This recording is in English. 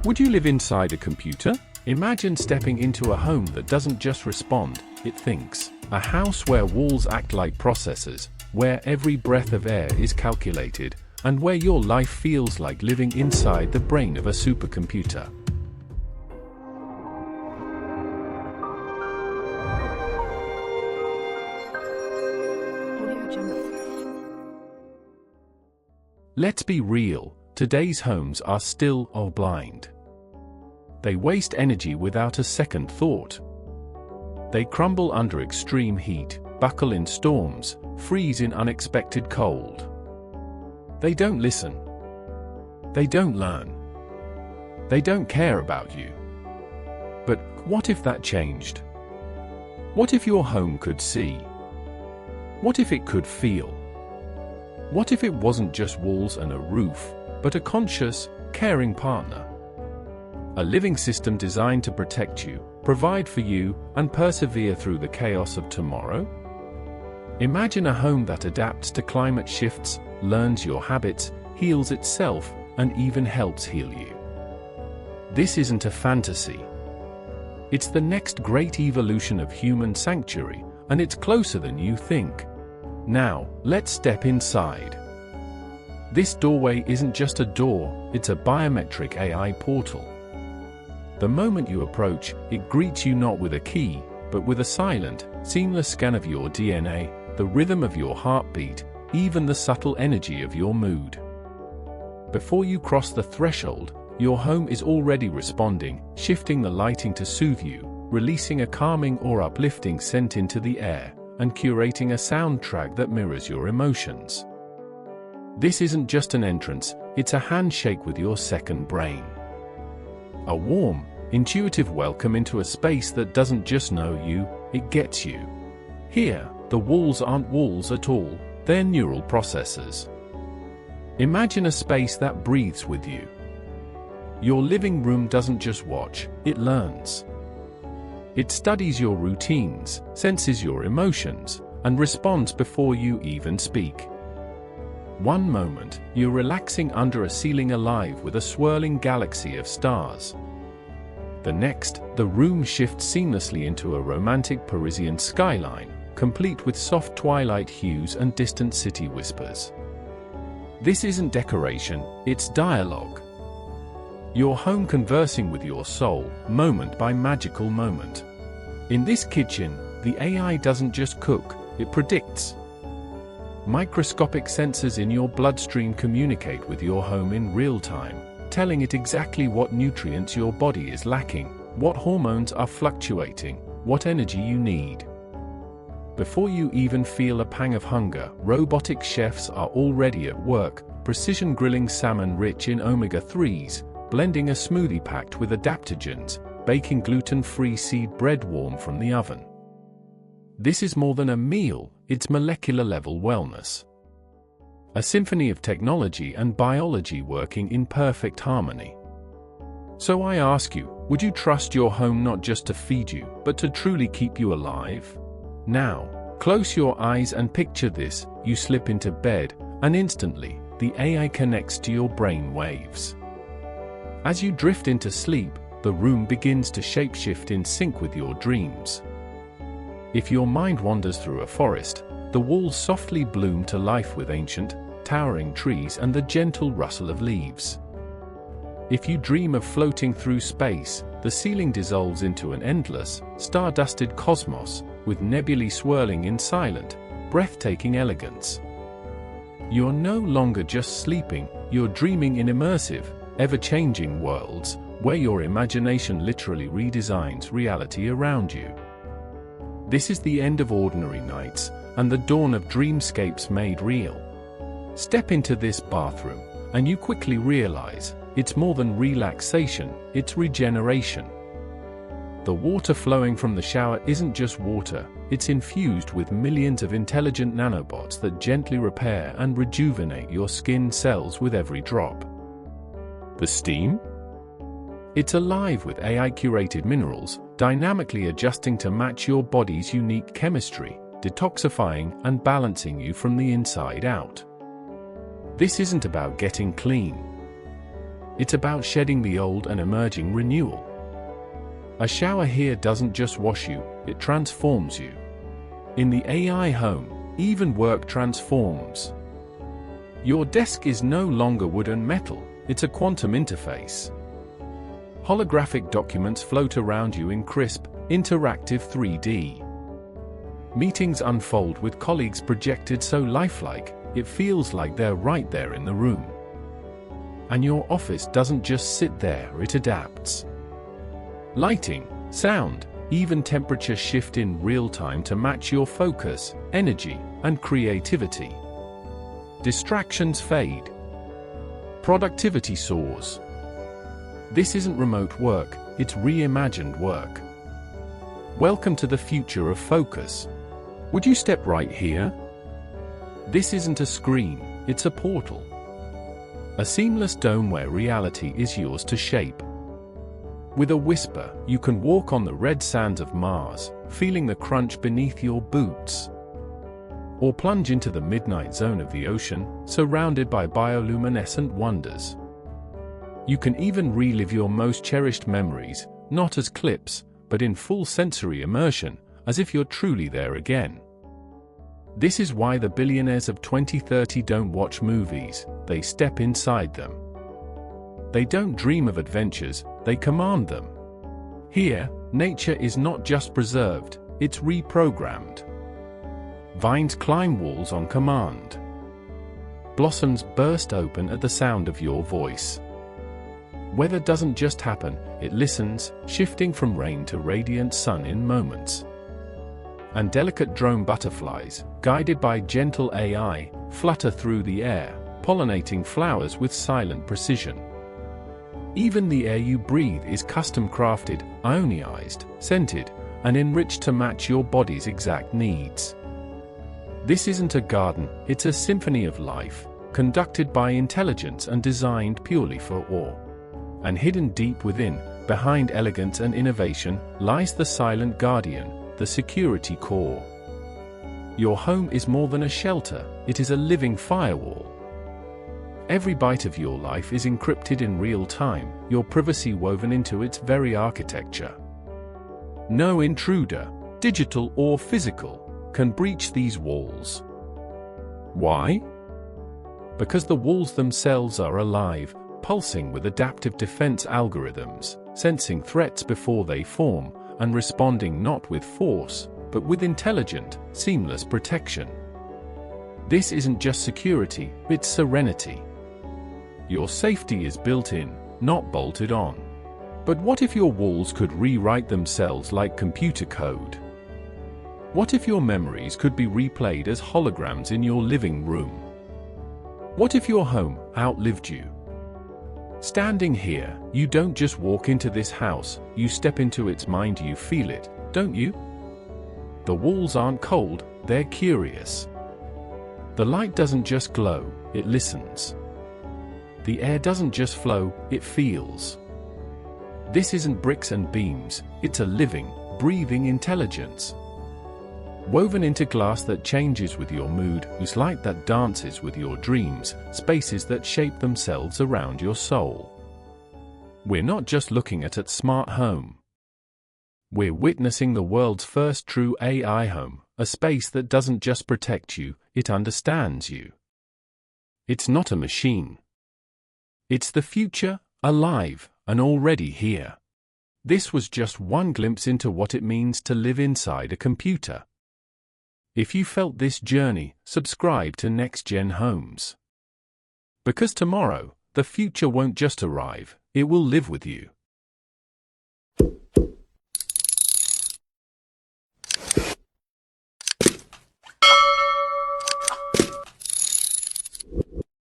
Would you live inside a computer? Imagine stepping into a home that doesn't just respond, it thinks. A house where walls act like processors, where every breath of air is calculated, and where your life feels like living inside the brain of a supercomputer. Let's be real, today's homes are still blind. They waste energy without a second thought. They crumble under extreme heat, buckle in storms, freeze in unexpected cold. They don't listen. They don't learn. They don't care about you. But what if that changed? What if your home could see? What if it could feel? What if it wasn't just walls and a roof, but a conscious, caring partner? A living system designed to protect you, provide for you, and persevere through the chaos of tomorrow? Imagine a home that adapts to climate shifts, learns your habits, heals itself, and even helps heal you. This isn't a fantasy. It's the next great evolution of human sanctuary, and it's closer than you think. Now, let's step inside. This doorway isn't just a door, it's a biometric AI portal. The moment you approach, it greets you not with a key, but with a silent, seamless scan of your DNA, the rhythm of your heartbeat, even the subtle energy of your mood. Before you cross the threshold, your home is already responding, shifting the lighting to soothe you, releasing a calming or uplifting scent into the air, and curating a soundtrack that mirrors your emotions. This isn't just an entrance, it's a handshake with your second brain. A warm, intuitive welcome into a space that doesn't just know you, it gets you. Here, the walls aren't walls at all, they're neural processors. Imagine a space that breathes with you. Your living room doesn't just watch, it learns. It studies your routines, senses your emotions, and responds before you even speak. One moment, you're relaxing under a ceiling alive with a swirling galaxy of stars. The next, the room shifts seamlessly into a romantic Parisian skyline, complete with soft twilight hues and distant city whispers. This isn't decoration, it's dialogue. Your home conversing with your soul, moment by magical moment. In this kitchen, the AI doesn't just cook, it predicts. Microscopic sensors in your bloodstream communicate with your home in real time, telling it exactly what nutrients your body is lacking, what hormones are fluctuating, what energy you need. Before you even feel a pang of hunger, robotic chefs are already at work, precision grilling salmon rich in omega-3s, blending a smoothie packed with adaptogens, baking gluten-free seed bread warm from the oven. This is more than a meal, it's molecular-level wellness. A symphony of technology and biology working in perfect harmony. So I ask you, would you trust your home not just to feed you, but to truly keep you alive? Now, close your eyes and picture this, you slip into bed, and instantly, the AI connects to your brain waves. As you drift into sleep, the room begins to shapeshift in sync with your dreams. If your mind wanders through a forest, the walls softly bloom to life with ancient, towering trees and the gentle rustle of leaves. If you dream of floating through space, the ceiling dissolves into an endless, star-dusted cosmos, with nebulae swirling in silent, breathtaking elegance. You're no longer just sleeping, you're dreaming in immersive, ever-changing worlds, where your imagination literally redesigns reality around you. This is the end of ordinary nights, and the dawn of dreamscapes made real. Step into this bathroom, and you quickly realize, it's more than relaxation, it's regeneration. The water flowing from the shower isn't just water, it's infused with millions of intelligent nanobots that gently repair and rejuvenate your skin cells with every drop. The steam? It's alive with AI-curated minerals, dynamically adjusting to match your body's unique chemistry, detoxifying and balancing you from the inside out. This isn't about getting clean. It's about shedding the old and emerging renewal. A shower here doesn't just wash you, it transforms you. In the AI home, even work transforms. Your desk is no longer wood and metal, it's a quantum interface. Holographic documents float around you in crisp, interactive 3D. Meetings unfold with colleagues projected so lifelike, it feels like they're right there in the room. And your office doesn't just sit there, it adapts. Lighting, sound, even temperature shift in real time to match your focus, energy, and creativity. Distractions fade. Productivity soars. This isn't remote work, it's reimagined work. Welcome to the future of focus. Would you step right here? This isn't a screen, it's a portal. A seamless dome where reality is yours to shape. With a whisper, you can walk on the red sands of Mars, feeling the crunch beneath your boots. Or plunge into the midnight zone of the ocean, surrounded by bioluminescent wonders. You can even relive your most cherished memories, not as clips, but in full sensory immersion, as if you're truly there again. This is why the billionaires of 2030 don't watch movies, they step inside them. They don't dream of adventures, they command them. Here, nature is not just preserved, it's reprogrammed. Vines climb walls on command. Blossoms burst open at the sound of your voice. Weather doesn't just happen, it listens, shifting from rain to radiant sun in moments. And delicate drone butterflies, guided by gentle AI, flutter through the air, pollinating flowers with silent precision. Even the air you breathe is custom-crafted, ionized, scented, and enriched to match your body's exact needs. This isn't a garden, it's a symphony of life, conducted by intelligence and designed purely for awe. And hidden deep within, behind elegance and innovation, lies the silent guardian, the security core. Your home is more than a shelter, it is a living firewall. Every bite of your life is encrypted in real time, your privacy woven into its very architecture. No intruder, digital or physical, can breach these walls. Why? Because the walls themselves are alive, pulsing with adaptive defense algorithms, sensing threats before they form, and responding not with force, but with intelligent, seamless protection. This isn't just security, it's serenity. Your safety is built in, not bolted on. But what if your walls could rewrite themselves like computer code? What if your memories could be replayed as holograms in your living room? What if your home outlived you? Standing here, you don't just walk into this house, you step into its mind. You feel it, don't you? The walls aren't cold, they're curious. The light doesn't just glow, it listens. The air doesn't just flow, it feels. This isn't bricks and beams, it's a living, breathing intelligence. Woven into glass that changes with your mood, whose light that dances with your dreams, spaces that shape themselves around your soul. We're not just looking at a smart home. We're witnessing the world's first true AI home, a space that doesn't just protect you, it understands you. It's not a machine. It's the future, alive, and already here. This was just one glimpse into what it means to live inside a computer. If you felt this journey, subscribe to Next Gen Homes. Because tomorrow, the future won't just arrive, it will live with you.